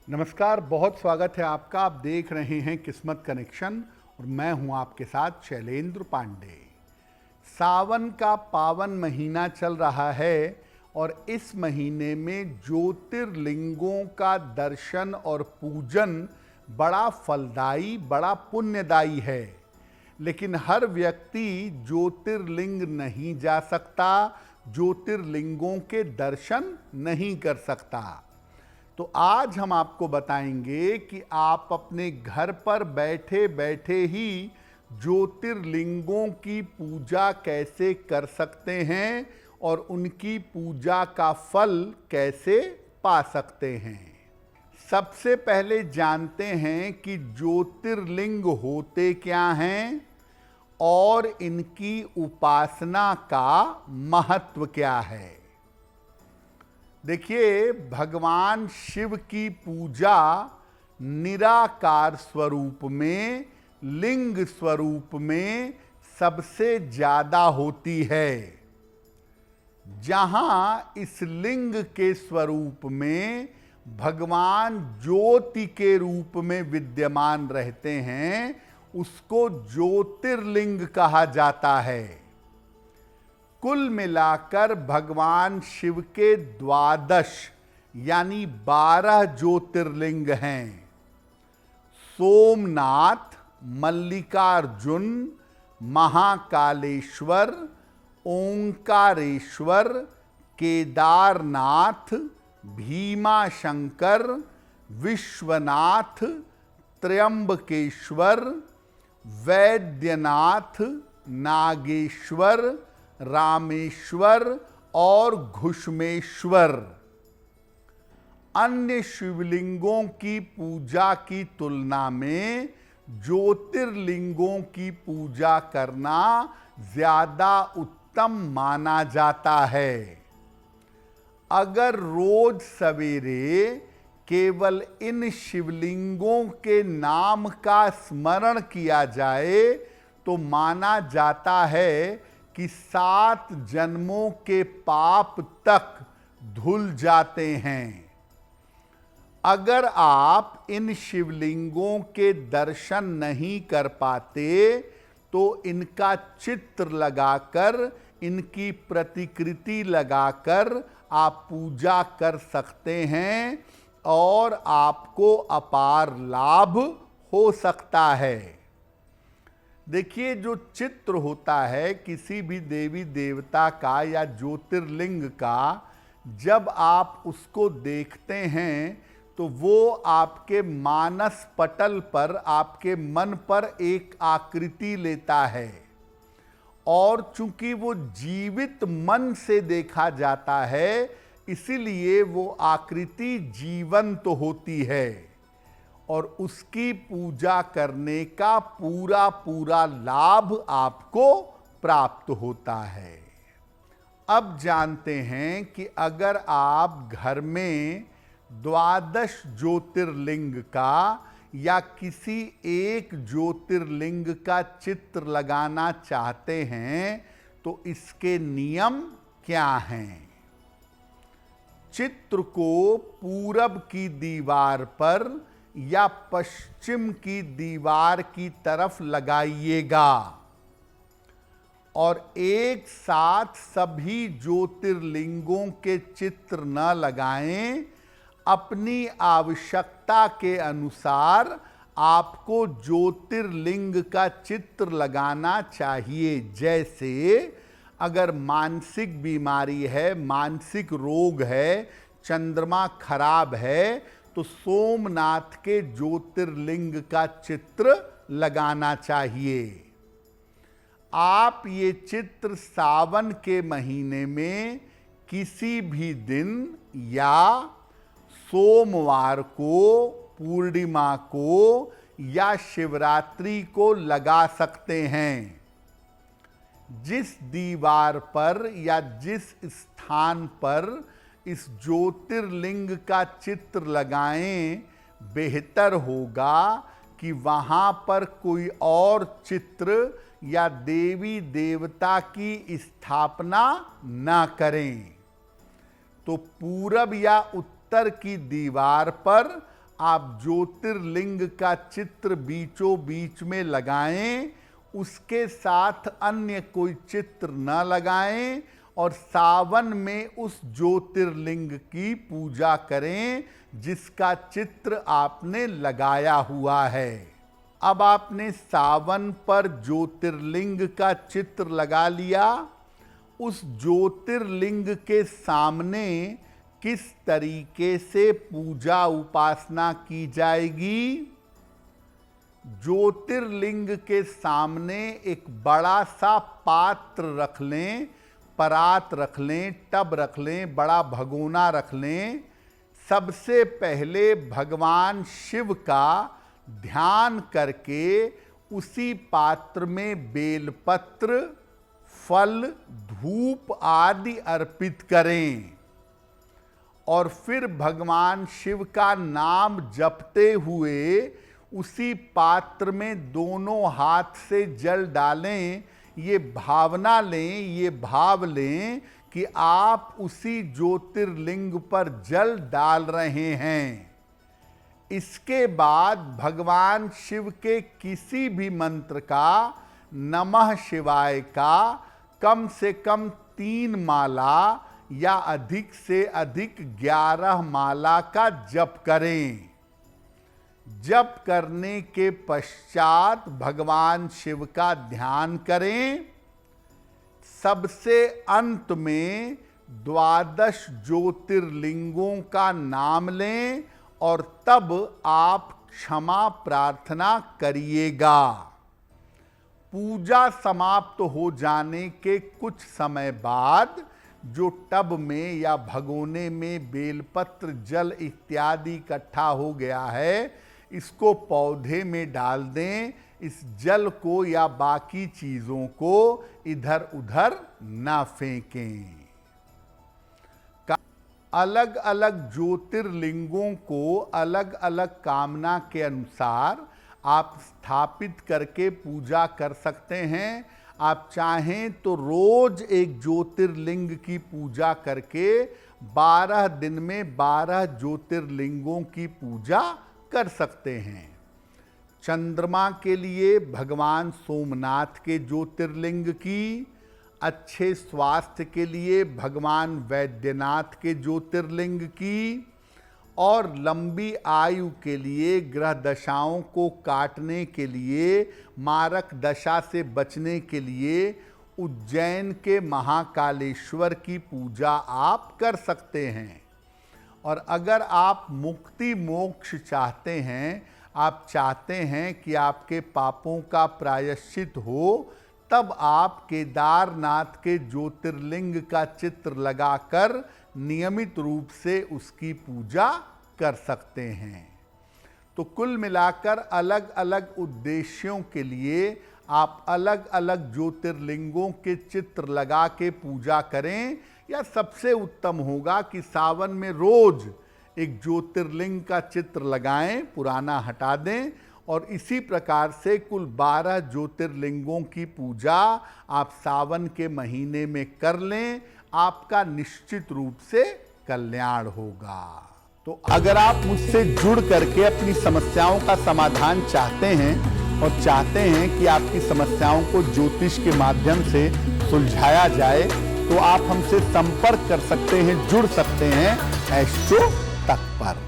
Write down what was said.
नमस्कार, बहुत स्वागत है आपका। आप देख रहे हैं किस्मत कनेक्शन और मैं हूं आपके साथ शैलेंद्र पांडे। सावन का पावन महीना चल रहा है और इस महीने में ज्योतिर्लिंगों का दर्शन और पूजन बड़ा फलदायी, बड़ा पुण्यदायी है। लेकिन हर व्यक्ति ज्योतिर्लिंग नहीं जा सकता, ज्योतिर्लिंगों के दर्शन नहीं कर सकता। तो आज हम आपको बताएंगे कि आप अपने घर पर बैठे बैठे ही ज्योतिर्लिंगों की पूजा कैसे कर सकते हैं और उनकी पूजा का फल कैसे पा सकते हैं। सबसे पहले जानते हैं कि ज्योतिर्लिंग होते क्या हैं और इनकी उपासना का महत्व क्या है। देखिए, भगवान शिव की पूजा निराकार स्वरूप में, लिंग स्वरूप में सबसे ज्यादा होती है। जहां इस लिंग के स्वरूप में भगवान ज्योति के रूप में विद्यमान रहते हैं, उसको ज्योतिर्लिंग कहा जाता है। कुल मिलाकर भगवान शिव के 12 यानी 12 ज्योतिर्लिंग हैं। सोमनाथ, मल्लिकार्जुन, महाकालेश्वर, ओंकारेश्वर, केदारनाथ, भीमाशंकर, विश्वनाथ, त्र्यंबकेश्वर, वैद्यनाथ, नागेश्वर, रामेश्वर और घुष्मेश्वर। अन्य शिवलिंगों की पूजा की तुलना में ज्योतिर्लिंगों की पूजा करना ज्यादा उत्तम माना जाता है। अगर रोज सवेरे केवल इन शिवलिंगों के नाम का स्मरण किया जाए तो माना जाता है कि 7 जन्मों के पाप तक धुल जाते हैं। अगर आप इन शिवलिंगों के दर्शन नहीं कर पाते तो इनका चित्र लगाकर, इनकी प्रतिकृति लगाकर आप पूजा कर सकते हैं और आपको अपार लाभ हो सकता है। देखिए, जो चित्र होता है किसी भी देवी देवता का या ज्योतिर्लिंग का, जब आप उसको देखते हैं तो वो आपके मानस पटल पर, आपके मन पर एक आकृति लेता है। और चूंकि वो जीवित मन से देखा जाता है, इसीलिए वो आकृति जीवंत होती है और उसकी पूजा करने का पूरा पूरा लाभ आपको प्राप्त होता है। अब जानते हैं कि अगर आप घर में 12 ज्योतिर्लिंग का या किसी एक ज्योतिर्लिंग का चित्र लगाना चाहते हैं तो इसके नियम क्या हैं। चित्र को पूरब की दीवार पर या पश्चिम की दीवार की तरफ लगाइएगा और एक साथ सभी ज्योतिर्लिंगों के चित्र न लगाएं। अपनी आवश्यकता के अनुसार आपको ज्योतिर्लिंग का चित्र लगाना चाहिए। जैसे अगर मानसिक बीमारी है, मानसिक रोग है, चंद्रमा खराब है, तो सोमनाथ के ज्योतिर्लिंग का चित्र लगाना चाहिए। आप ये चित्र सावन के महीने में किसी भी दिन या सोमवार को, पूर्णिमा को या शिवरात्रि को लगा सकते हैं। जिस दीवार पर या जिस स्थान पर इस ज्योतिर्लिंग का चित्र लगाएं, बेहतर होगा कि वहां पर कोई और चित्र या देवी देवता की स्थापना न करें। तो पूरब या उत्तर की दीवार पर आप ज्योतिर्लिंग का चित्र बीचों बीच में लगाएं, उसके साथ अन्य कोई चित्र न लगाएं और सावन में उस ज्योतिर्लिंग की पूजा करें जिसका चित्र आपने लगाया हुआ है। अब आपने सावन पर ज्योतिर्लिंग का चित्र लगा लिया। उस ज्योतिर्लिंग के सामने किस तरीके से पूजा उपासना की जाएगी? ज्योतिर्लिंग के सामने एक बड़ा सा पात्र रख लें, परात रख लें, टब रख लें, बड़ा भगोना रख लें। सबसे पहले भगवान शिव का ध्यान करके उसी पात्र में बेलपत्र, फल, धूप आदि अर्पित करें और फिर भगवान शिव का नाम जपते हुए उसी पात्र में दोनों हाथ से जल डालें। ये भावना लें, ये भाव लें कि आप उसी ज्योतिर्लिंग पर जल डाल रहे हैं। इसके बाद भगवान शिव के किसी भी मंत्र का, नमः शिवाय का कम से कम 3 माला या अधिक से अधिक 11 माला का जप करें। जप करने के पश्चात भगवान शिव का ध्यान करें। सबसे अंत में 12 ज्योतिर्लिंगों का नाम लें और तब आप क्षमा प्रार्थना करिएगा। पूजा समाप्त हो जाने के कुछ समय बाद जो टब में या भगोने में बेलपत्र, जल इत्यादि इकट्ठा हो गया है, इसको पौधे में डाल दें। इस जल को या बाकी चीज़ों को इधर उधर ना फेंकें। अलग अलग ज्योतिर्लिंगों को अलग अलग कामना के अनुसार आप स्थापित करके पूजा कर सकते हैं। आप चाहें तो रोज एक ज्योतिर्लिंग की पूजा करके 12 दिन में 12 ज्योतिर्लिंगों की पूजा कर सकते हैं। चंद्रमा के लिए भगवान सोमनाथ के ज्योतिर्लिंग की, अच्छे स्वास्थ्य के लिए भगवान वैद्यनाथ के ज्योतिर्लिंग की, और लंबी आयु के लिए, ग्रह दशाओं को काटने के लिए, मारक दशा से बचने के लिए उज्जैन के महाकालेश्वर की पूजा आप कर सकते हैं। और अगर आप मुक्ति मोक्ष चाहते हैं, आप चाहते हैं कि आपके पापों का प्रायश्चित हो, तब आप केदारनाथ के ज्योतिर्लिंग का चित्र लगाकर नियमित रूप से उसकी पूजा कर सकते हैं। तो कुल मिलाकर अलग अलग उद्देश्यों के लिए आप अलग अलग ज्योतिर्लिंगों के चित्र लगा के पूजा करें, या सबसे उत्तम होगा कि सावन में रोज एक ज्योतिर्लिंग का चित्र लगाएं, पुराना हटा दें, और इसी प्रकार से कुल 12 ज्योतिर्लिंगों की पूजा आप सावन के महीने में कर लें। आपका निश्चित रूप से कल्याण होगा। तो अगर आप मुझसे जुड़ करके अपनी समस्याओं का समाधान चाहते हैं और चाहते हैं कि आपकी समस्याओं को ज्योतिष के माध्यम से सुलझाया जाए, तो आप हमसे संपर्क कर सकते हैं, जुड़ सकते हैं एस्ट्रो तक पर।